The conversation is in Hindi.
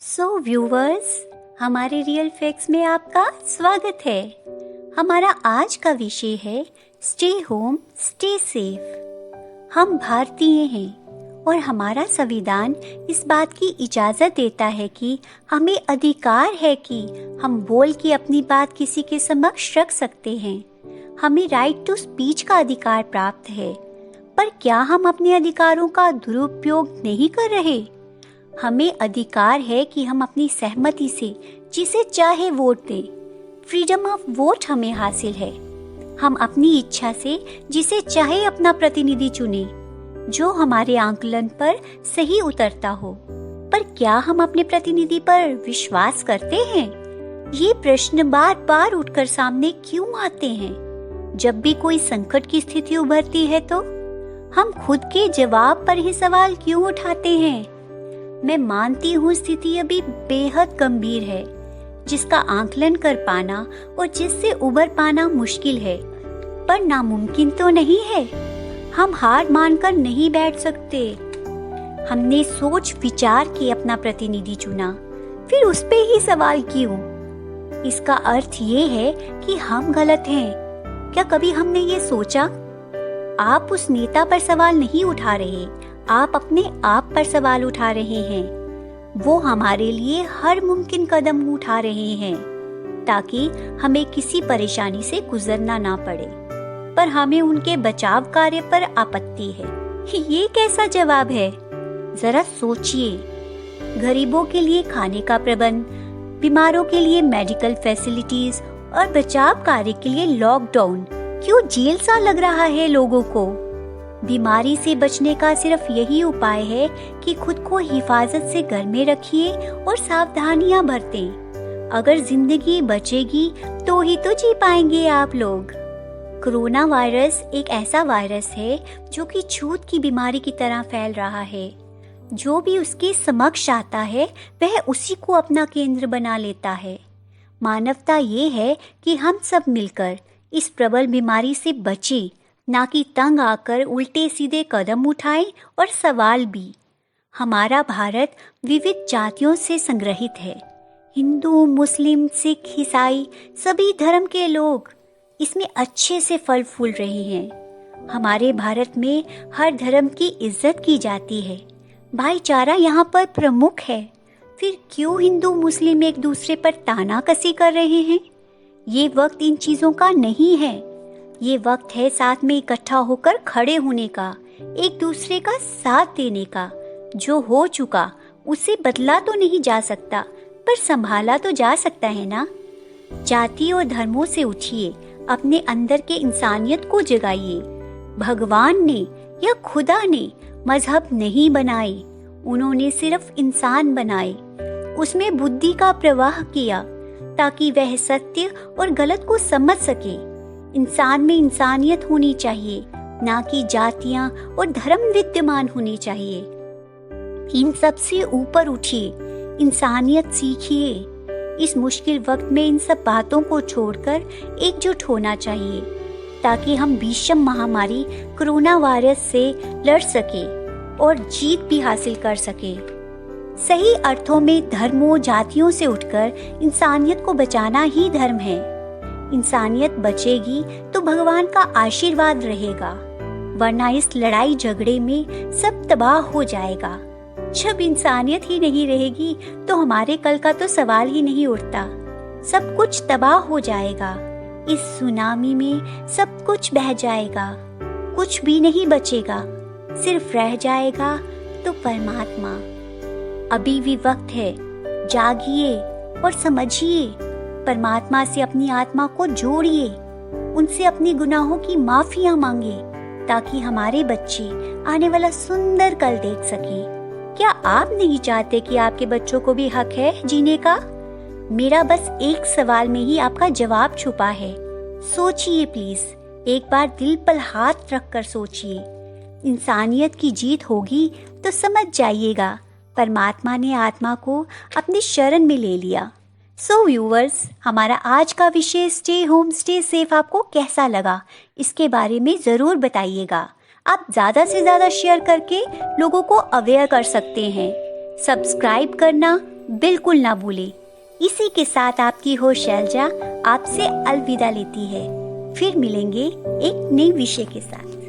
व्यूवर्स, हमारे रियल फैक्ट्स में आपका स्वागत है। हमारा आज का विषय है स्टे होम स्टे सेफ। हम भारतीय हैं और हमारा संविधान इस बात की इजाज़त देता है कि हमें अधिकार है कि हम बोल के अपनी बात किसी के समक्ष रख सकते हैं। हमें राइट टू स्पीच का अधिकार प्राप्त है, पर क्या हम अपने अधिकारों का दुरुपयोग नहीं कर रहे? हमें अधिकार है कि हम अपनी सहमति से जिसे चाहे वोट दें। फ्रीडम ऑफ वोट हमें हासिल है। हम अपनी इच्छा से जिसे चाहे अपना प्रतिनिधि चुने जो हमारे आंकलन पर सही उतरता हो। पर क्या हम अपने प्रतिनिधि पर विश्वास करते हैं? ये प्रश्न बार बार उठकर सामने क्यों आते हैं? जब भी कोई संकट की स्थिति उभरती है तो हम खुद के जवाब पर ही सवाल क्यों उठाते हैं? मैं मानती हूँ स्थिति अभी बेहद गंभीर है, जिसका आंकलन कर पाना और जिससे उबर पाना मुश्किल है, पर नामुमकिन तो नहीं है। हम हार मानकर नहीं बैठ सकते। हमने सोच विचार के अपना प्रतिनिधि चुना, फिर उस पे ही सवाल क्यों? इसका अर्थ ये है कि हम गलत हैं। क्या कभी हमने ये सोचा? आप उस नेता पर सवाल नहीं उठा रहे, आप अपने आप पर सवाल उठा रहे हैं। वो हमारे लिए हर मुमकिन कदम उठा रहे हैं ताकि हमें किसी परेशानी से गुजरना ना पड़े, पर हमें उनके बचाव कार्य पर आपत्ति है। ये कैसा जवाब है? जरा सोचिए। गरीबों के लिए खाने का प्रबंध, बीमारों के लिए मेडिकल फैसिलिटीज और बचाव कार्य के लिए लॉकडाउन क्यों जेल सा लग रहा है लोगों को? बीमारी से बचने का सिर्फ यही उपाय है कि खुद को हिफाजत से घर में रखिए और सावधानियां बरतें। अगर जिंदगी बचेगी तो ही तो जी पाएंगे आप लोग। कोरोना वायरस एक ऐसा वायरस है जो कि छूत की बीमारी की तरह फैल रहा है। जो भी उसके समक्ष आता है वह उसी को अपना केंद्र बना लेता है। मानवता ये है कि हम सब मिलकर इस प्रबल बीमारी से बचें, ना कि तंग आकर उल्टे सीधे कदम उठाएं और सवाल भी। हमारा भारत विविध जातियों से संग्रहित है। हिंदू, मुस्लिम, सिख, ईसाई सभी धर्म के लोग इसमें अच्छे से फल फूल रहे हैं। हमारे भारत में हर धर्म की इज्जत की जाती है। भाईचारा यहाँ पर प्रमुख है। फिर क्यों हिंदू मुस्लिम एक दूसरे पर तानाकसी कर रहे हैं? ये वक्त इन चीजों का नहीं है। ये वक्त है साथ में इकट्ठा होकर खड़े होने का, एक दूसरे का साथ देने का। जो हो चुका उसे बदला तो नहीं जा सकता, पर संभाला तो जा सकता है ना। जाति और धर्मों से उठिए, अपने अंदर के इंसानियत को जगाइए। भगवान ने या खुदा ने मजहब नहीं बनाए, उन्होंने सिर्फ इंसान बनाए। उसमें बुद्धि का प्रवाह किया ताकि वह सत्य और गलत को समझ सके। इंसान में इंसानियत होनी चाहिए, ना कि जातियां और धर्म विद्यमान होने चाहिए। इन सब से ऊपर उठिए, इंसानियत सीखिए। इस मुश्किल वक्त में इन सब बातों को छोड़कर एकजुट होना चाहिए ताकि हम भीषण महामारी कोरोना वायरस से लड़ सके और जीत भी हासिल कर सके। सही अर्थों में धर्मों जातियों से उठकर इंसानियत को बचाना ही धर्म है। इंसानियत बचेगी तो भगवान का आशीर्वाद रहेगा, वरना इस लड़ाई झगड़े में सब तबाह हो जाएगा। जब इंसानियत ही नहीं रहेगी तो हमारे कल का तो सवाल ही नहीं उठता। सब कुछ तबाह हो जाएगा। इस सुनामी में सब कुछ बह जाएगा, कुछ भी नहीं बचेगा, सिर्फ रह जाएगा तो परमात्मा। अभी भी वक्त है, जागिए और समझिए। परमात्मा से अपनी आत्मा को जोड़िए, उनसे अपनी गुनाहों की माफिया मांगे ताकि हमारे बच्चे आने वाला सुंदर कल देख सके। क्या आप नहीं चाहते कि आपके बच्चों को भी हक है जीने का? मेरा बस एक सवाल में ही आपका जवाब छुपा है। सोचिए प्लीज, एक बार दिल पर हाथ रखकर सोचिए। इंसानियत की जीत होगी तो समझ जाइएगा परमात्मा ने आत्मा को अपनी शरण में ले लिया। व्यूवर्स, हमारा आज का विषय स्टे होम स्टे सेफ आपको कैसा लगा? इसके बारे में ज़रूर बताइएगा। आप ज़्यादा से ज़्यादा शेयर करके लोगों को अवेयर कर सकते हैं। सब्सक्राइब करना बिल्कुल ना भूलें। इसी के साथ आपकी होस्ट शैलजा आपसे अलविदा लेती है। फिर मिलेंगे एक नए विषय के साथ।